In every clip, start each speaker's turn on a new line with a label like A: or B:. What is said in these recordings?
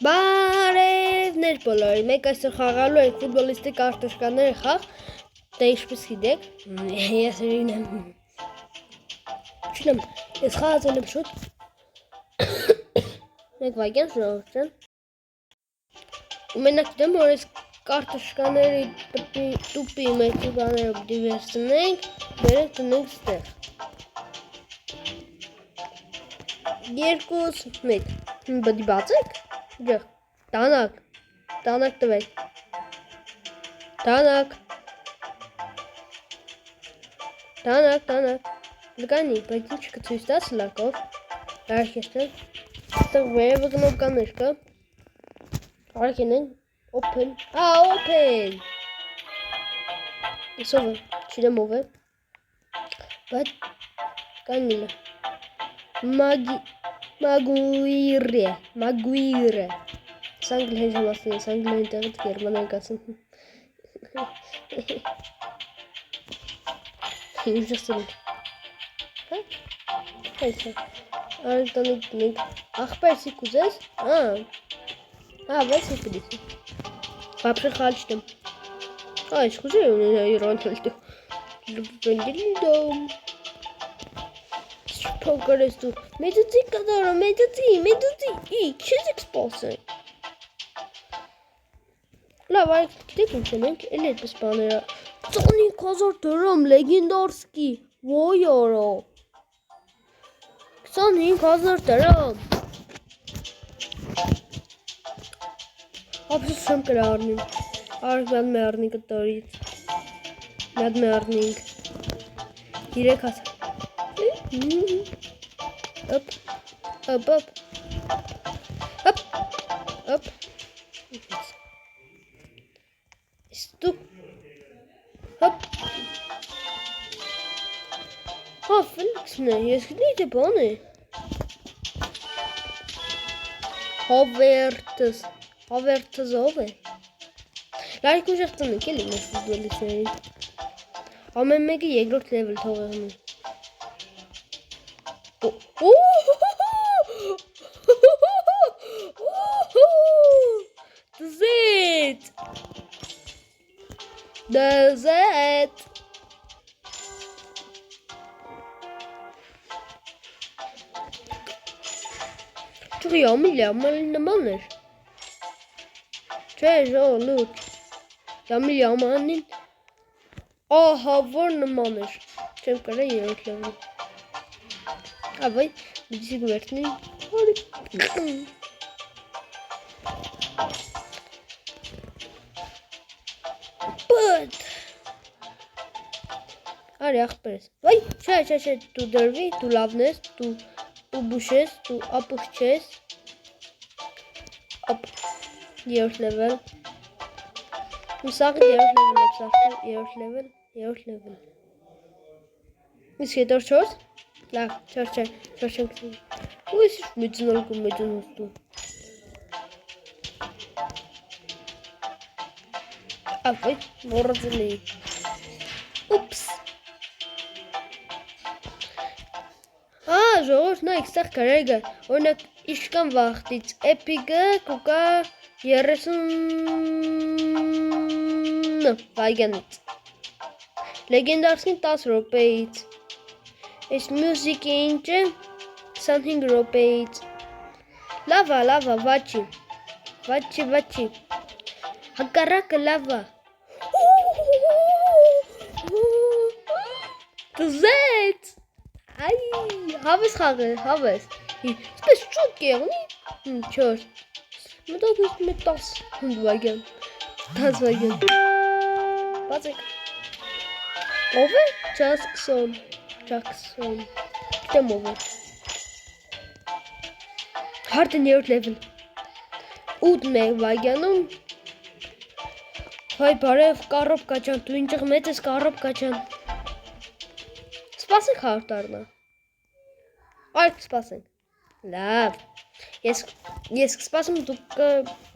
A: Բարևներ բոլորի, մեկ այսօր խաղալու ենք ֆուտբոլիստի կարտոշկաները խաղ, դե ինչպես գիտեք, ես իրինեմ, չնեմ, ես խաղացել եմ շուտ, մեկ վայգյան ժողովուրդ են, ու մենակ գիտեմ, որ ես կարտոշկաների տուպի մեջուկաներով դիվերսնենք, բերենք տնենք ստեղ, 2, 1, բդի բացեք, ջեղ, տանակ տվեք, տանակ, լկանի, բայց ինչ կցույց տաս լակով, արեք եստեղ, ստեղ վերևը գնովկաներ կա, արեք ենենք, open, open, ես ով է, չիրեմ ով է, բայց կանիլ է, Maguire. Սանգլեն ժամասնի, սանգլեն տեղից գերմանան կասն։ Ուժասել։ Հա՞։ Արիտանիկ տնիկ։ Ախպերսի կուզես։ Բայց եկրիսի։ Բապշը խալչտեմ։ Այս խուզի ունենա իրանթելտը։ Լուպվենդիլդոմ։ Փոքրես դու, մեծուծի կդորը, մեծուծի, քեզ եք սպասեն։ Լավ, արեք գիտեք ինչ ենք, էլ այդպես բաները 25,000 դրամ, լեգենդարսկի, ոյ արա 25,000 դրամ Ապսուս չեմ կրա առնին, արեք միատ մե առնին կտորից, միատ մե առնինք, 3 հասա Up. Stop. Hop. Felix ne? Ես գիտի բան է։ Havertz ով է։ Լարիկ ուժեղ տնենք էլի մեր ֆուտբոլիստներին։ Ամեն մեկը երկրորդ լեվել թողեղն է։ Դզետ Չղի ամիլի նման էր Չէ ժողլուտ Ամիլի ամանին Ահա որ նման էր Չեմ կարա երորդ լևն Ավայ, բիդիսի գվերտնի Բըտ Արի աղպերես Վայ, չէ, դու դրվի, դու լավն ես, դու բուշ ես, դու ապուխ չես Ապ, երորդ լևել Մսաղի երորդ լևել Իսկ հետոր չորս Լավ, չոր չենք Ու ես ինչ մեծնալկում դու Ավայ, մորածել էի Ուպս ժողորդ նայք, ստեղ կարեգը Օրնակ իշկան վաղտից Էպիկը կուկա 30 վայգանից Լեգենդարսին 10 ռոպեից Այս մյուզիկի ինչը 25 ռոպեից Լավա, վաչի Հակարակը լավա Տզեց Այ, հավես խաղը, հավես Սպես չուտ կեղնի Չոր Մտակ ես մե 10 վայգան 10 վայգան Բացեք Ով է? Ճաքսոն Գիտեմ ով է Հարդն երորդ լևել 8 վայգանում Հայ բարև կարոպ կաչան, դու ինջեղ մեծ ես կարոպ կաչան Սպասենք հարդ արնա Արկ սպասենք Լավ Ես կսպասեմ դուք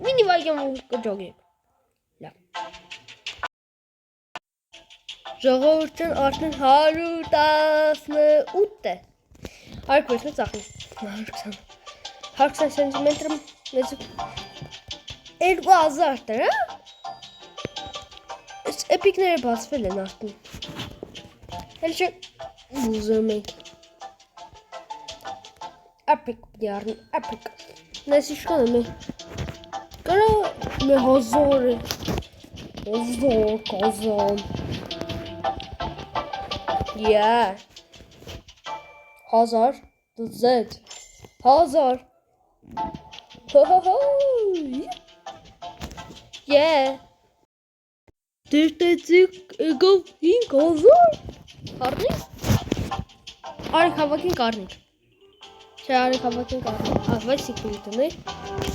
A: մինի վայգամ ու կջոգեք Լավ Ժողովուրդն արդեն 118 է Արկ վերցնը ծախնի 120 սենտիմետրը 2000 դրա։ Այս էպիկները բացվել են արդեն։ Հենց չէ ուզում ենք։ Epic yarın epic. Neyse çıkalım mı? Kara ne hazır. Hazır kazan. Yeah. Hazır. The Z. Hazır. Ho ho ho. Yeah. Dürtecik ego in hazır. Karnik. Arka bakın karnik. Çağrı kapatın kartını. Vay siktir ne?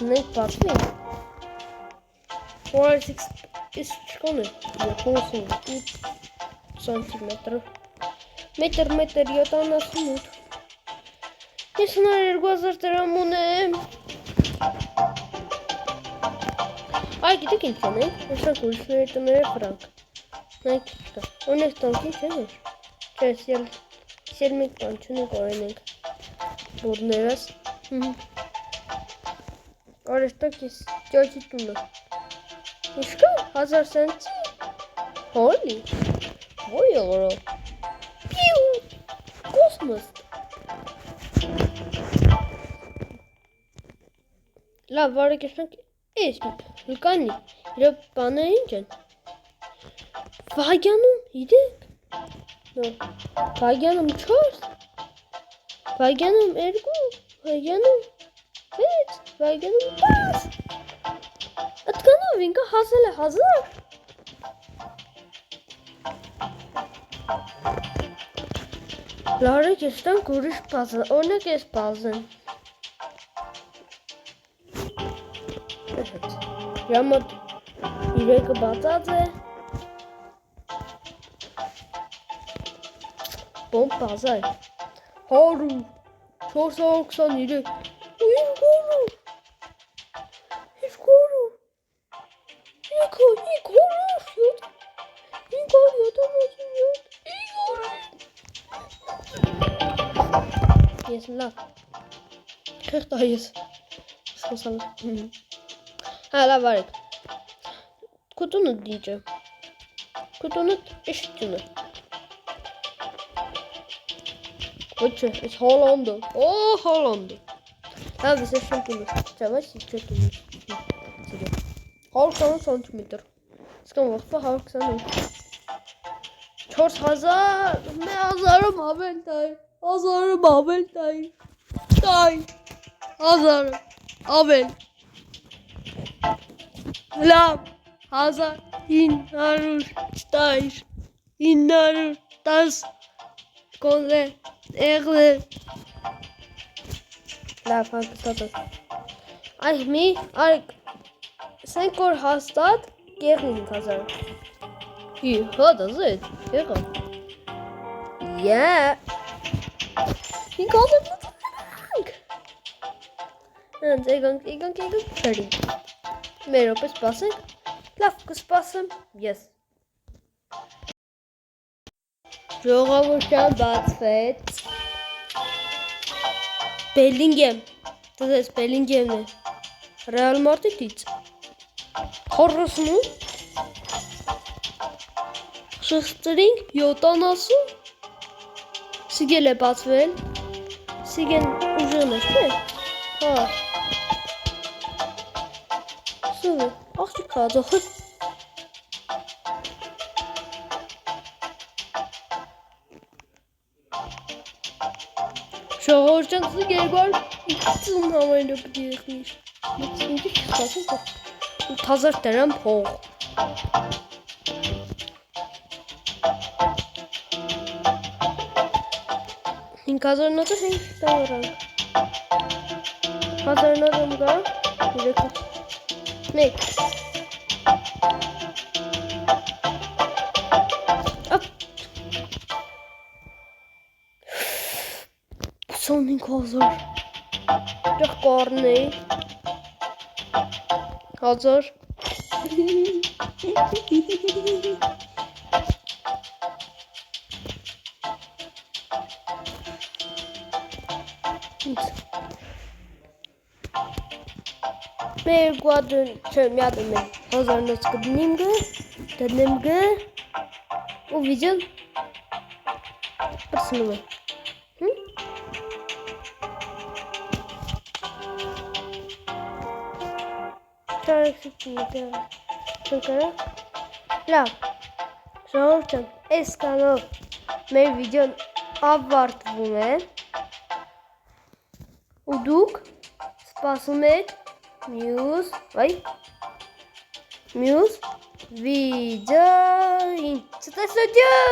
A: Ne partı ne? 46 çıkanı. Yapıyorsun. 3 santimetre. Metre yatan nasıl mut? Nesine ergazır teramune? Ay gidek insanı. Mesela konuşmaya etmeye frank. Ne çıktı? O ne stanki çevirir? Çevirir. Selmek tançını koymak. Bodneras. Orası çocukluğunda. İşte 1000 cent. Holy. Vay yavrum. Piu. Kosmos. La var geçen ismi. Lukani. Ya bana ince. Vaganım yedik. No. Vaganım çöz. Vaganım ergo. Vaganım. Evet. Vaganım bas. Atkanım vinka hazır. Lara geçten kuruş pazı. Ona geç pazın. Evet. Yamat. Yürek batadı. Bom pazar. Haru. Çok soğuk san yürek. Hiç koru. Hiç koru. Hiç koru. Hiç koru. Yatamazsın ya. Hiç koru. Yesin lan. 40 daha yes. Sosalım. Hala var. Kutunu diyeceğim. Kutunu eşitini. Watch it, it's Hollande. Oh, Hollande. Ha, bize şampiyonu. Çavaş, çötümü. Halk sana santimetre. Sıkan vakfı halk sana. 4000. Ne hazırım haber tay. Hazırım haber tay. Tay. Hazırım. Haber. Lam. Hazır. İnarur. Tay. İnarur. Tas. Konle. Egle. La farklı tadı. Ay mi? Ay. Sen kor hastat. Gegen hazır. İyi. Hadi zit. Gegen. Ja. Ik had het natuurlijk. En ik ga ready. Meer op is passen. Lafkus passen. Yes. Joga vuracağım Batfet. Bellingham. Das ist Bellingham ne? Real Madrid hiç. Horrors mu? Schustering. Yotanası. Sigele Batfel. Sigen ucunuz ne? Ha. Sonra. Akçı kaldı. Şahırcansı geri var. İkisinin havayla gidiyormuş. Şimdi çıkarsın da. Tazar denen poğ. Kazanın adı hangisi davran? Kazanın adı da bir dakika. Ne? Hop. Sonun kazar. Çok korne. Hazır. Մեր գուադուն չեմ յադում եմ հազարնոց կդնեմ գը ու վիդյոն պրսնում է լավ ժողովուրդ ջան այս կանով մեր վիդյոն ավարտվում է ու դուք սպասում եք մյուս վիդեոին։ Ցտեսություն։